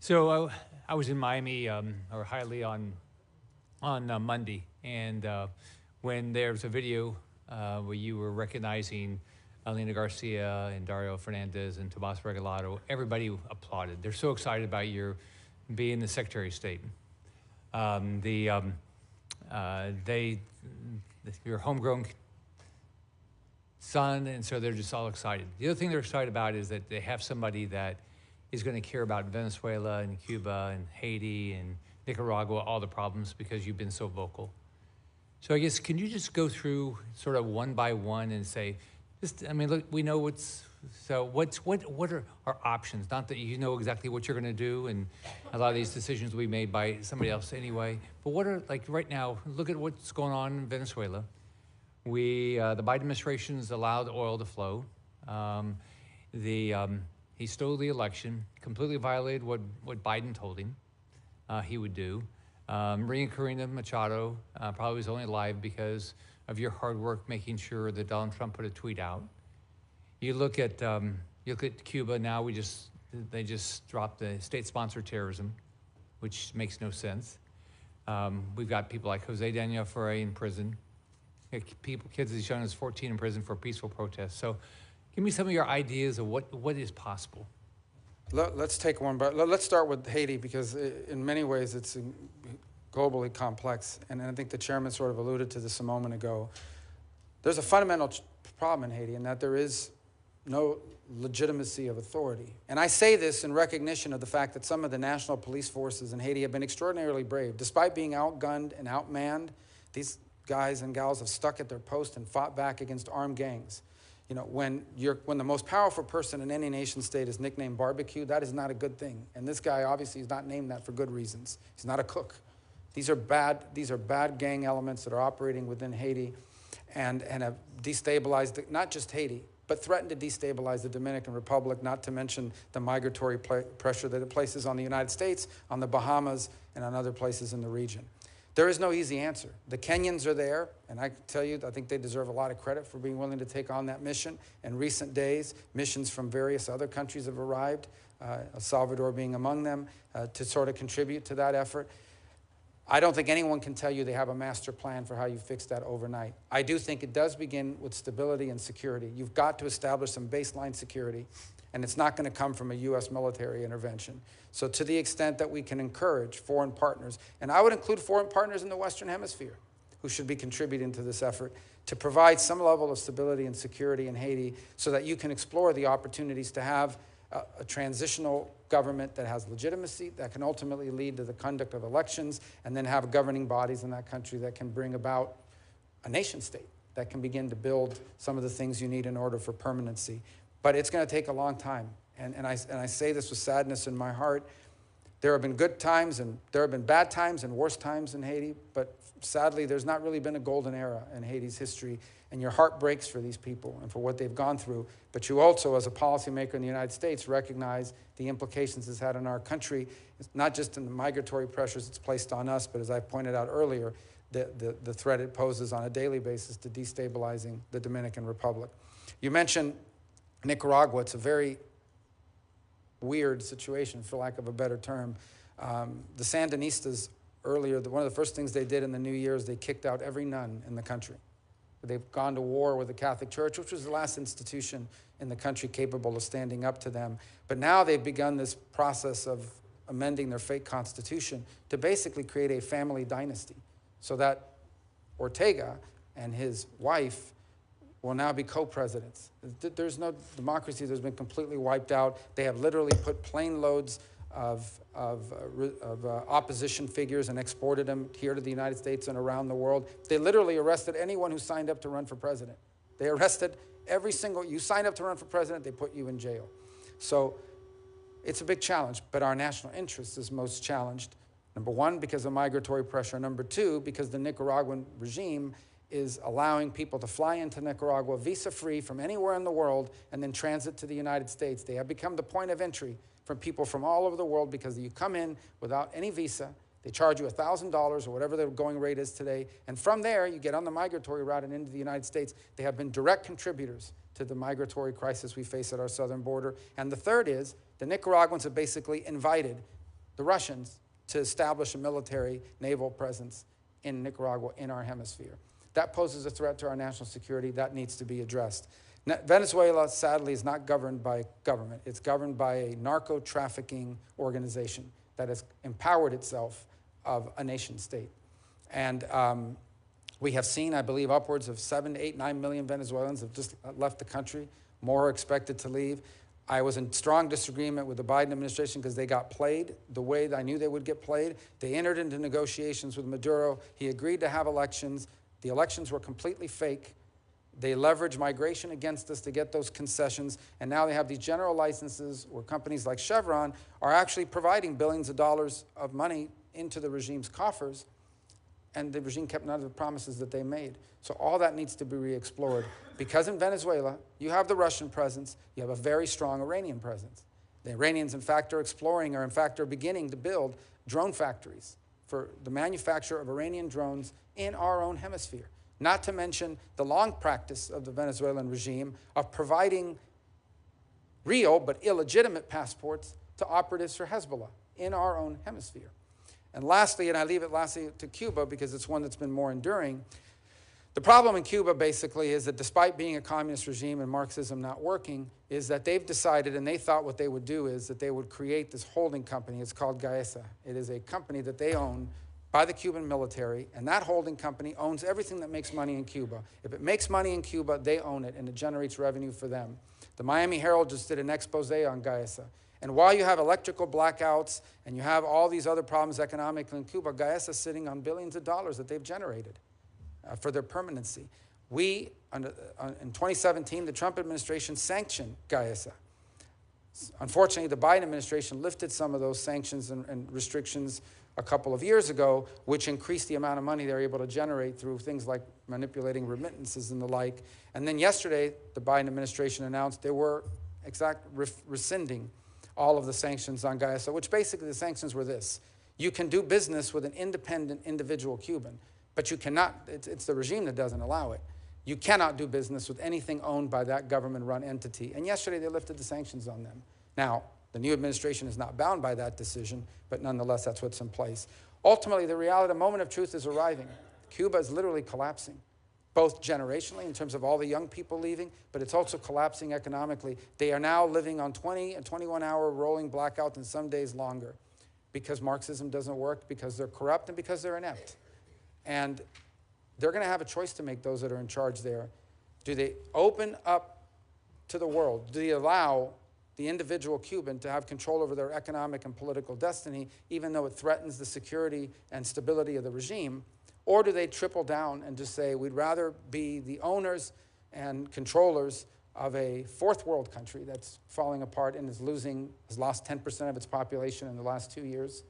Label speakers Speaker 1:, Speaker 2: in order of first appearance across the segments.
Speaker 1: So I was in Miami or Hialeah on Monday, and when there's a video where you were recognizing Alina Garcia and Dario Fernandez and Tomas Regalado, everybody applauded. They're so excited about your being the Secretary of State. Um, the um, they your homegrown son, and so they're just all excited. The other thing they're excited about is that they have somebody that is going to care about Venezuela and Cuba and Haiti and Nicaragua, all the problems, because you've been so vocal. So I guess, can you just go through sort of one by one and say, I mean, look, we know what are our options? Not that you know exactly what you're going to do, and a lot of these decisions will be made by somebody else anyway. But what are, like right now, look at what's going on in Venezuela. The Biden administration's allowed oil to flow. He stole the election, completely violated what Biden told him he would do. Maria Corina Machado probably was only alive because of your hard work making sure that Donald Trump put a tweet out. You look at Cuba now. They just dropped the state-sponsored terrorism, which makes no sense. We've got people like Jose Daniel Ferre in prison. Kids as young as 14 in prison for peaceful protests. So give me some of your ideas of what is possible.
Speaker 2: Let's take one, but let's start with Haiti, because in many ways it's globally complex. And I think the chairman sort of alluded to this a moment ago. There's a fundamental problem in Haiti in that there is no legitimacy of authority. And I say this in recognition of the fact that some of the national police forces in Haiti have been extraordinarily brave. Despite being outgunned and outmanned, these guys and gals have stuck at their post and fought back against armed gangs. You know, when the most powerful person in any nation state is nicknamed barbecue, that is not a good thing. And this guy obviously is not named that for good reasons. He's not a cook. These are bad gang elements that are operating within Haiti and have destabilized not just Haiti, but threatened to destabilize the Dominican Republic, not to mention the migratory pressure that it places on the United States, on the Bahamas, and on other places in the region. There is no easy answer. The Kenyans are there, and I can tell you, I think they deserve a lot of credit for being willing to take on that mission. In recent days, missions from various other countries have arrived, El Salvador being among them, to sort of contribute to that effort. I don't think anyone can tell you they have a master plan for how you fix that overnight. I do think it does begin with stability and security. You've got to establish some baseline security, and it's not going to come from a U.S. military intervention. So to the extent that we can encourage foreign partners, and I would include foreign partners in the Western Hemisphere who should be contributing to this effort, to provide some level of stability and security in Haiti so that you can explore the opportunities to have a transitional government that has legitimacy, that can ultimately lead to the conduct of elections, and then have governing bodies in that country that can bring about a nation state that can begin to build some of the things you need in order for permanency. But it's going to take a long time. And I say this with sadness in my heart. There have been good times, and there have been bad times and worse times in Haiti, but sadly, there's not really been a golden era in Haiti's history, and your heart breaks for these people and for what they've gone through. But you also, as a policymaker in the United States, recognize the implications it's had on our country, it's not just in the migratory pressures it's placed on us, but as I pointed out earlier, the threat it poses on a daily basis to destabilizing the Dominican Republic. You mentioned Nicaragua. It's a very weird situation, for lack of a better term. The Sandinistas earlier, one of the first things they did in the new year is they kicked out every nun in the country. They've gone to war with the Catholic Church, which was the last institution in the country capable of standing up to them. But now they've begun this process of amending their fake constitution to basically create a family dynasty so that Ortega and his wife will now be co-presidents. There's no democracy that's been completely wiped out. They have literally put plane loads of opposition figures and exported them here to the United States and around the world. They literally arrested anyone who signed up to run for president. They arrested every single, you signed up to run for president, they put you in jail. So it's a big challenge, but our national interest is most challenged. Number one, because of migratory pressure. Number two, because the Nicaraguan regime is allowing people to fly into Nicaragua visa-free from anywhere in the world and then transit to the United States. They have become the point of entry for people from all over the world because you come in without any visa. They charge you $1,000 or whatever the going rate is today. And from there, you get on the migratory route and into the United States. They have been direct contributors to the migratory crisis we face at our southern border. And the third is the Nicaraguans have basically invited the Russians, to establish a military naval presence in Nicaragua, in our hemisphere. That poses a threat to our national security. That needs to be addressed. Venezuela, sadly, is not governed by government. It's governed by a narco-trafficking organization that has empowered itself of a nation state. And we have seen, I believe, upwards of 7, 8, 9 million Venezuelans have just left the country. More are expected to leave. I was in strong disagreement with the Biden administration because they got played the way that I knew they would get played. They entered into negotiations with Maduro. He agreed to have elections. The elections were completely fake. They leveraged migration against us to get those concessions, and now they have these general licenses where companies like Chevron are actually providing billions of dollars of money into the regime's coffers, and the regime kept none of the promises that they made. So all that needs to be re-explored. Because in Venezuela, you have the Russian presence, you have a very strong Iranian presence. The Iranians, in fact, are exploring, or in fact are beginning to build drone factories for the manufacture of Iranian drones in our own hemisphere. Not to mention the long practice of the Venezuelan regime of providing real but illegitimate passports to operatives for Hezbollah in our own hemisphere. And lastly, and I leave it lastly to Cuba because it's one that's been more enduring, the problem in Cuba basically is that despite being a communist regime and Marxism not working, is that they've decided, and they thought what they would do is that they would create this holding company. It's called Gaesa. It is a company that they own by the Cuban military, and that holding company owns everything that makes money in Cuba. If it makes money in Cuba, they own it, and it generates revenue for them. The Miami Herald just did an expose on Gaesa. And while you have electrical blackouts and you have all these other problems economically in Cuba, Gaesa is sitting on billions of dollars that they've generated for their permanency. In 2017, the Trump administration sanctioned Gaesa. Unfortunately, the Biden administration lifted some of those sanctions and restrictions a couple of years ago, which increased the amount of money they're able to generate through things like manipulating remittances and the like. And then yesterday, the Biden administration announced they were rescinding all of the sanctions on Gaesa, which basically the sanctions were this. You can do business with an independent individual Cuban, but you cannot, it's the regime that doesn't allow it. You cannot do business with anything owned by that government-run entity. And yesterday they lifted the sanctions on them. Now, the new administration is not bound by that decision, but nonetheless, that's what's in place. Ultimately, the reality, the moment of truth is arriving. Cuba is literally collapsing, both generationally in terms of all the young people leaving, but it's also collapsing economically. They are now living on 20 and 21-hour rolling blackouts and some days longer because Marxism doesn't work, because they're corrupt, and because they're inept. And they're going to have a choice to make, those that are in charge there. Do they open up to the world? Do they allow the individual Cuban to have control over their economic and political destiny, even though it threatens the security and stability of the regime? Or do they triple down and just say, we'd rather be the owners and controllers of a fourth world country that's falling apart and has lost 10% of its population in the last 2 years?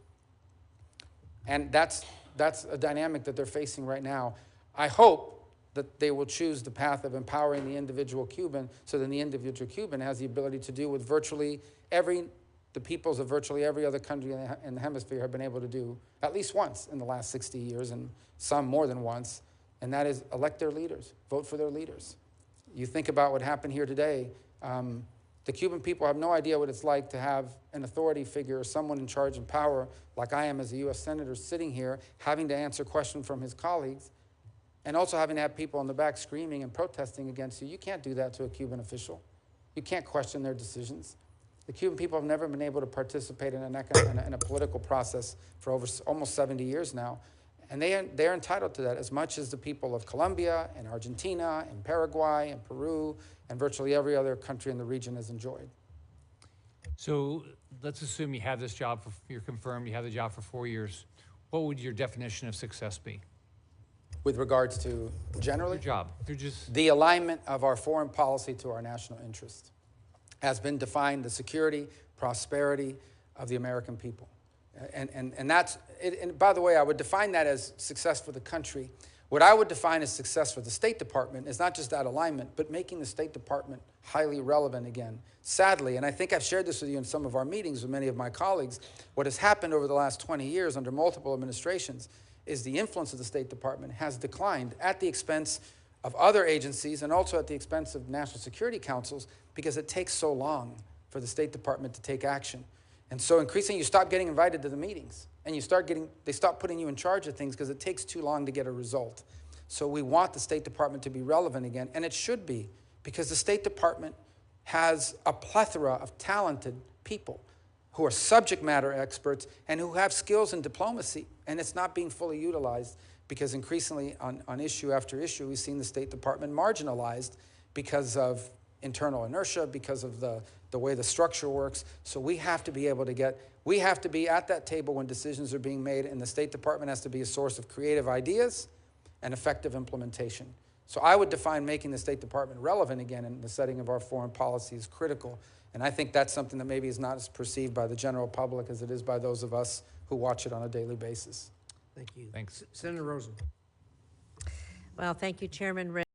Speaker 2: And that's a dynamic that they're facing right now. I hope that they will choose the path of empowering the individual Cuban so that the individual Cuban has the ability to do what virtually the peoples of virtually every other country in the hemisphere have been able to do at least once in the last 60 years, and some more than once, and that is elect their leaders, vote for their leaders. You think about what happened here today. The Cuban people have no idea what it's like to have an authority figure or someone in charge and power, like I am as a U.S. Senator, sitting here having to answer questions from his colleagues, and also having to have people in the back screaming and protesting against you. You can't do that to a Cuban official. You can't question their decisions. The Cuban people have never been able to participate in a political process for almost 70 years now. And they're entitled to that as much as the people of Colombia and Argentina and Paraguay and Peru and virtually every other country in the region has enjoyed.
Speaker 1: So let's assume you have this job, you're confirmed, you have the job for 4 years. What would your definition of success be?
Speaker 2: With regards to generally?
Speaker 1: Your job. You're just...
Speaker 2: The alignment of our foreign policy to our national interest has been defined, the security, prosperity of the American people. And that's, and by the way, I would define that as success for the country. What I would define as success for the State Department is not just that alignment, but making the State Department highly relevant again. Sadly, and I think I've shared this with you in some of our meetings with many of my colleagues, what has happened over the last 20 years under multiple administrations is the influence of the State Department has declined at the expense of other agencies and also at the expense of national security councils because it takes so long for the State Department to take action. And so increasingly, you stop getting invited to the meetings, and they stop putting you in charge of things because it takes too long to get a result. So we want the State Department to be relevant again, and it should be, because the State Department has a plethora of talented people who are subject matter experts and who have skills in diplomacy, and it's not being fully utilized because increasingly on issue after issue, we've seen the State Department marginalized because of internal inertia, because of the way the structure works. So we have to be able to we have to be at that table when decisions are being made, and the State Department has to be a source of creative ideas and effective implementation. So I would define making the State Department relevant again in the setting of our foreign policy is critical. And I think that's something that maybe is not as perceived by the general public as it is by those of us who watch it on a daily basis.
Speaker 3: Thank you.
Speaker 1: Thanks.
Speaker 3: Senator Rosen.
Speaker 4: Well, thank you, Chairman Ray.